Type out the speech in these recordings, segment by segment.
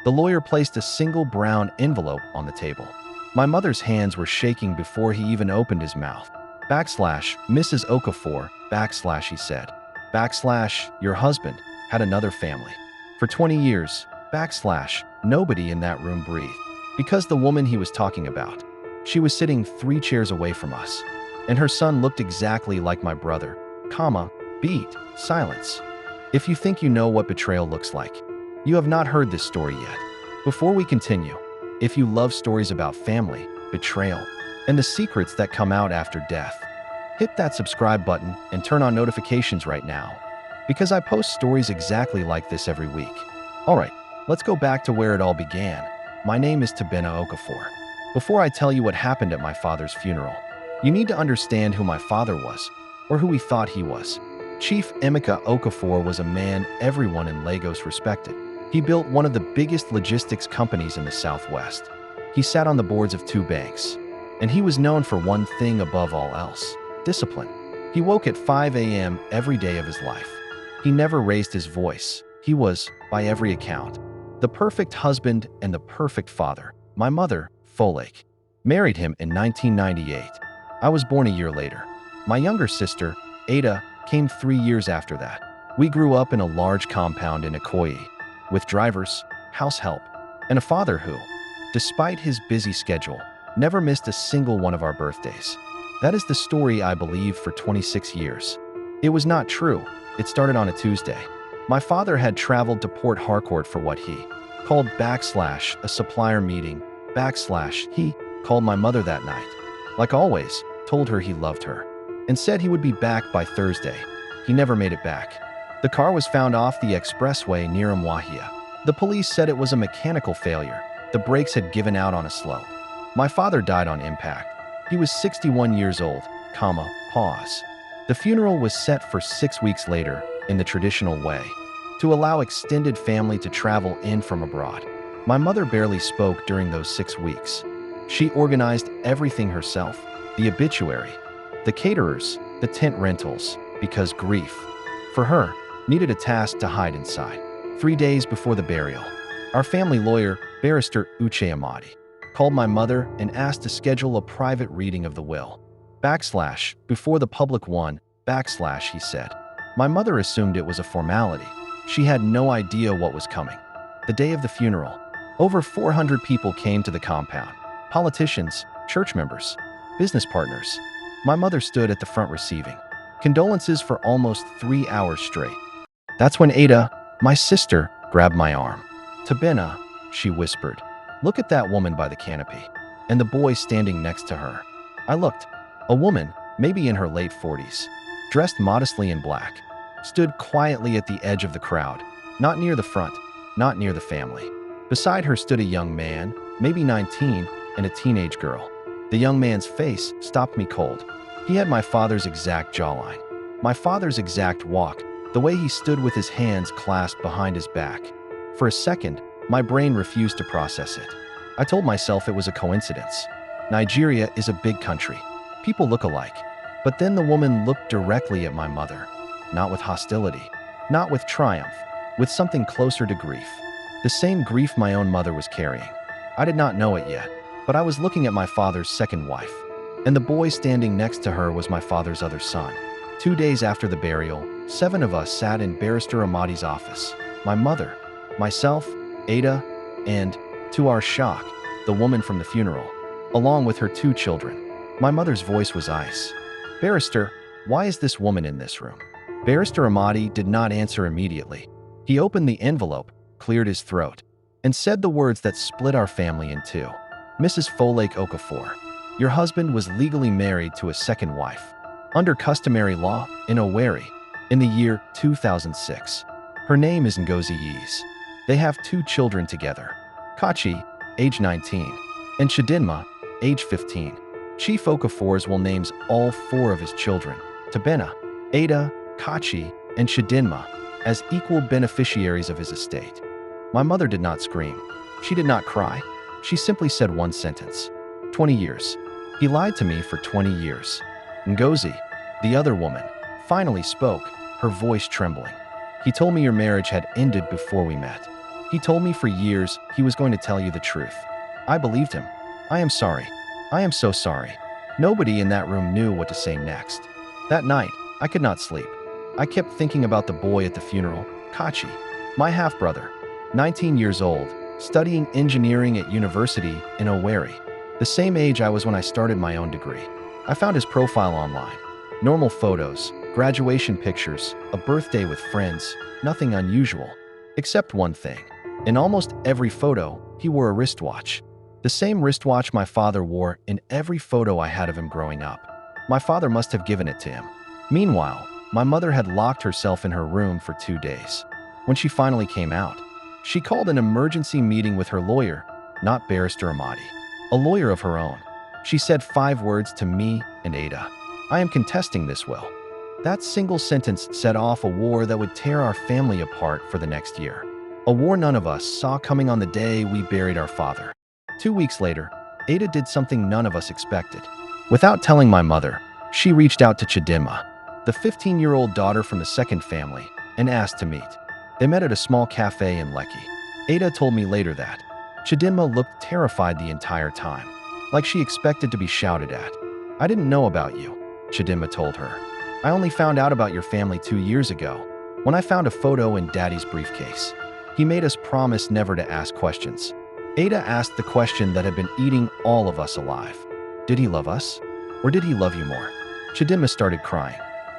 The lawyer placed a single brown envelope on the table. My mother's hands were shaking before he even opened his mouth. Mrs. Okafor, he said. Your husband had another family. For 20 years, nobody in that room breathed. Because the woman he was talking about, she was sitting 3 chairs away from us. And her son looked exactly like my brother, silence. If you think you know what betrayal looks like, you have not heard this story yet. Before we continue, if you love stories about family, betrayal, and the secrets that come out after death, hit that subscribe button and turn on notifications right now, because I post stories exactly like this every week. Alright, let's go back to where it all began. My name is Chief Okafor. Before I tell you what happened at my father's funeral, you need to understand who my father was, or who we thought he was. Chief Emeka Okafor was a man everyone in Lagos respected. He built one of the biggest logistics companies in the Southwest. He sat on the boards of 2 banks, and he was known for one thing above all else: discipline. He woke at 5 a.m. every day of his life. He never raised his voice. He was, by every account, the perfect husband and the perfect father. My mother, Folake, married him in 1998. I was born a year later. My younger sister, Ada, came 3 years after that. We grew up in a large compound in Ikoyi, with drivers, house help, and a father who, despite his busy schedule, never missed a single one of our birthdays. That is the story I believed for 26 years. It was not true. It started on a Tuesday. My father had traveled to Port Harcourt for what he called a supplier meeting. He called my mother that night. Like always, told her he loved her, and said he would be back by Thursday. He never made it back. The car was found off the expressway near Umuahia. The police said it was a mechanical failure. The brakes had given out on a slope. My father died on impact. He was 61 years old, The funeral was set for 6 weeks later, in the traditional way, to allow extended family to travel in from abroad. My mother barely spoke during those 6 weeks. She organized everything herself: the obituary, the caterers, the tent rentals, because grief, for her, needed a task to hide inside. 3 days before the burial, our family lawyer, Barrister Uche Amadi, called my mother and asked to schedule a private reading of the will. Before the public one, he said. My mother assumed it was a formality. She had no idea what was coming. The day of the funeral, over 400 people came to the compound. Politicians, church members, business partners. My mother stood at the front receiving condolences for almost 3 hours straight. That's when Ada, my sister, grabbed my arm. "Tabena," she whispered, "look at that woman by the canopy, and the boy standing next to her." I looked. A woman, maybe in her late 40s, dressed modestly in black, stood quietly at the edge of the crowd, not near the front, not near the family. Beside her stood a young man, maybe 19, and a teenage girl. The young man's face stopped me cold. He had my father's exact jawline, my father's exact walk, the way he stood with his hands clasped behind his back. For a second, my brain refused to process it. I told myself it was a coincidence. Nigeria is a big country. People look alike. But then the woman looked directly at my mother, not with hostility, not with triumph, with something closer to grief. The same grief my own mother was carrying. I did not know it yet, but I was looking at my father's second wife, and the boy standing next to her was my father's other son. 2 days after the burial, 7 of us sat in Barrister Amadi's office. My mother, myself, Ada, and, to our shock, the woman from the funeral, along with her 2 children. My mother's voice was ice. "Barrister, why is this woman in this room?" Barrister Amadi did not answer immediately. He opened the envelope, cleared his throat, and said the words that split our family in 2. "Mrs. Folake Okafor, your husband was legally married to a second wife, under customary law, in Owerri, in the year 2006. Her name is Ngozi. They have 2 children together, Kachi, age 19, and Chidinma, age 15. Chief Okafor's will names all 4 of his children, Tabena, Ada, Kachi, and Chidinma, as equal beneficiaries of his estate." My mother did not scream. She did not cry. She simply said one sentence. 20 years. He lied to me for 20 years. Ngozi, the other woman, finally spoke, her voice trembling. "He told me your marriage had ended before we met. He told me for years he was going to tell you the truth. I believed him. I am sorry. I am so sorry. Nobody in that room knew what to say next. That night, I could not sleep. I kept thinking about the boy at the funeral, Kachi, my half-brother, 19 years old, studying engineering at university in Owerri, the same age I was when I started my own degree. I found his profile online. Normal photos, graduation pictures, a birthday with friends, nothing unusual. Except one thing. In almost every photo, he wore a wristwatch. The same wristwatch my father wore in every photo I had of him growing up. My father must have given it to him. Meanwhile, my mother had locked herself in her room for 2 days. When she finally came out, she called an emergency meeting with her lawyer, not Barrister Amadi, a lawyer of her own. She said 5 words to me and Ada. I am contesting this will. That single sentence set off a war that would tear our family apart for the next year. A war none of us saw coming on the day we buried our father. 2 weeks later, Ada did something none of us expected. Without telling my mother, she reached out to Chidinma, the 15-year-old daughter from the second family, and asked to meet. They met at a small cafe in Lekki. Ada told me later that Chidinma looked terrified the entire time, like she expected to be shouted at. I didn't know about you, Chidinma told her. I only found out about your family 2 years ago, when I found a photo in Daddy's briefcase. He made us promise never to ask questions. Ada asked the question that had been eating all of us alive. Did he love us? Or did he love you more? Chidinma started crying.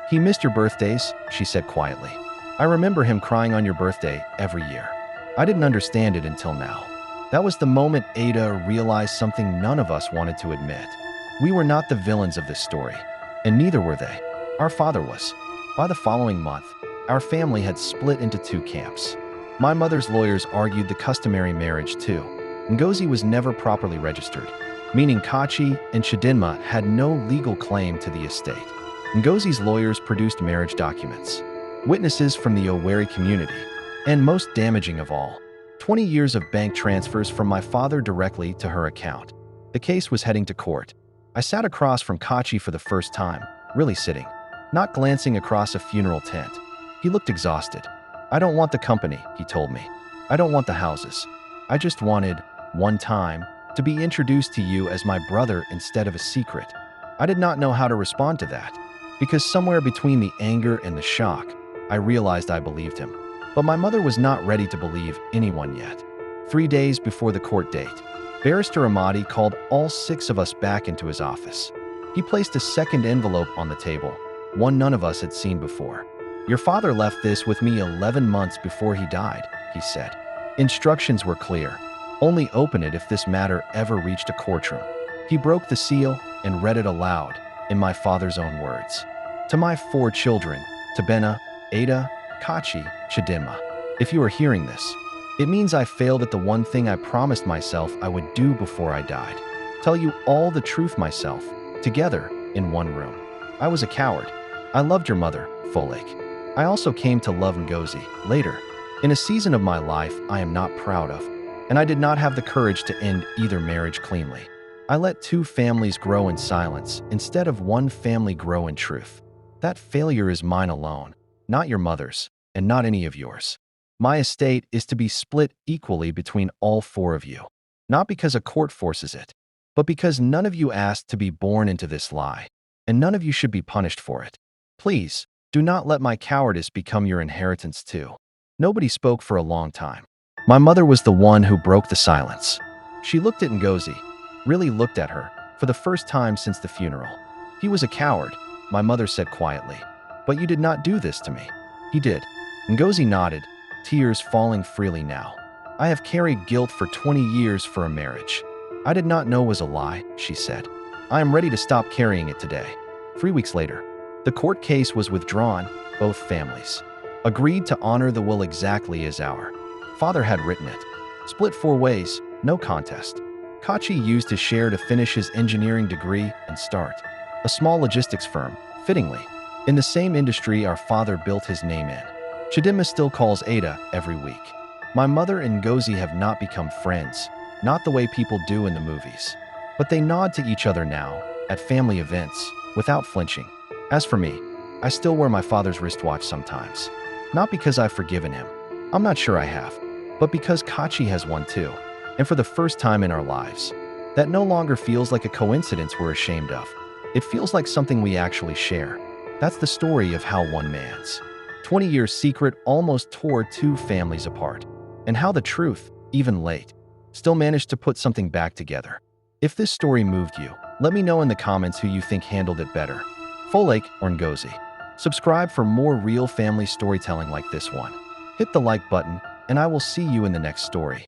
He missed your birthdays, she said quietly. I remember him crying on your birthday every year. I didn't understand it until now. That was the moment Ada realized something none of us wanted to admit. We were not the villains of this story, and neither were they. Our father was. By the following month, our family had split into 2 camps. My mother's lawyers argued the customary marriage too. Ngozi was never properly registered, meaning Kachi and Chidinma had no legal claim to the estate. Ngozi's lawyers produced marriage documents, witnesses from the Owerri community, and most damaging of all, 20 years of bank transfers from my father directly to her account. The case was heading to court. I sat across from Kachi for the first time, really sitting, not glancing across a funeral tent. He looked exhausted. I don't want the company, he told me. I don't want the houses. I just wanted, one time, to be introduced to you as my brother instead of a secret. I did not know how to respond to that, because somewhere between the anger and the shock, I realized I believed him. But my mother was not ready to believe anyone yet. 3 days before the court date, Barrister Amadi called all 6 of us back into his office. He placed a second envelope on the table, one none of us had seen before. Your father left this with me 11 months before he died, he said. Instructions were clear. Only open it if this matter ever reached a courtroom. He broke the seal and read it aloud, in my father's own words. To my 4 children, Tabena, Ada, Kachi, Chidinma. If you are hearing this, it means I failed at the one thing I promised myself I would do before I died. Tell you all the truth myself, together, in one room. I was a coward. I loved your mother, Folake. I also came to love Ngozi, later, in a season of my life I am not proud of, and I did not have the courage to end either marriage cleanly. I let 2 families grow in silence instead of one family grow in truth. That failure is mine alone, not your mother's, and not any of yours. My estate is to be split equally between all 4 of you, not because a court forces it, but because none of you asked to be born into this lie, and none of you should be punished for it. Please, do not let my cowardice become your inheritance too. Nobody spoke for a long time. My mother was the one who broke the silence. She looked at Ngozi, really looked at her, for the first time since the funeral. He was a coward, my mother said quietly. But you did not do this to me. He did. Ngozi nodded, tears falling freely now. I have carried guilt for 20 years for a marriage. I did not know was a lie, she said. I am ready to stop carrying it today. 3 weeks later, the court case was withdrawn. Both families agreed to honor the will exactly as our father had written it. Split 4 ways, no contest. Kachi used his share to finish his engineering degree and start a small logistics firm, fittingly, in the same industry our father built his name in. Chidinma still calls Ada every week. My mother and Ngozi have not become friends, not the way people do in the movies. But they nod to each other now, at family events, without flinching. As for me, I still wear my father's wristwatch sometimes. Not because I've forgiven him. I'm not sure I have. but because Kachi has one too. And for the first time in our lives, that no longer feels like a coincidence we're ashamed of. It feels like something we actually share. That's the story of how one man's 20-year secret almost tore two families apart, and how the truth, even late, still managed to put something back together. If this story moved you, let me know in the comments who you think handled it better, Folake or Ngozi. Subscribe for more real family storytelling like this one. Hit the like button, and I will see you in the next story.